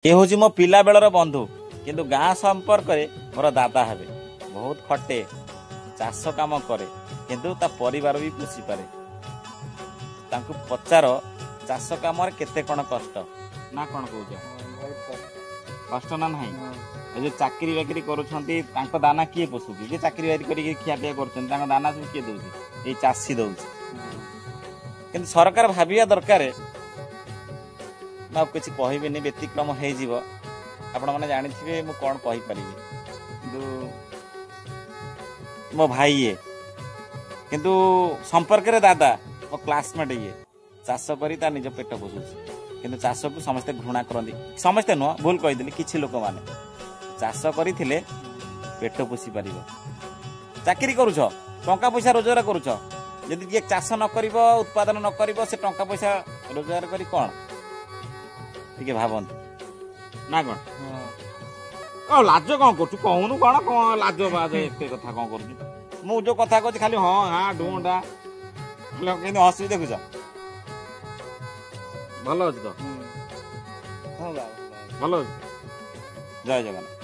ये हूँ मो पिला बेलर बंधु किंतु गाँ संपर्क मोर दादा हे बहुत खटे चाष काम करे किंतु ता परिवार भी पोषी पारे तांकु पचार चाष काम केते कौन कष्ट ना कौन कह कष्ट ना नहीं जो चाकरी बाकरी करुँच दाना किए पोषुची जे चाकरी बाकरी खियापिया कर दाना सब किए दौर ये चाषी दौर कि सरकार भाविया दरकार मैं किसी कहबी व्यतिक्रम हो आपण मैंने जानी मु कौन कहीपरि मो भाई ये किंतु संपर्क रे दादा मो क्लासमेट ये चाष कर निज पेट पोषुची किंतु चाष को समस्ते घृणा करती समस्ते नुह भूल कहीदेली किसी लोक मैंने चाष करते पेट पोषी पार चाकरी करुछ टंका पैसा रोजगार करुछ जदि चाष न कर उत्पादन न कर से टंका पैसा रोजगार करी कौन टे भावत ना कौन लाज कौन कर कहूनु कौन कौन लाज बाज एत कथा कौन कर मु जो कथा कहती खाली हाँ हाँ ढूंढा हसी देखुच भल अच्छे तो भल जय जगन्नाथ।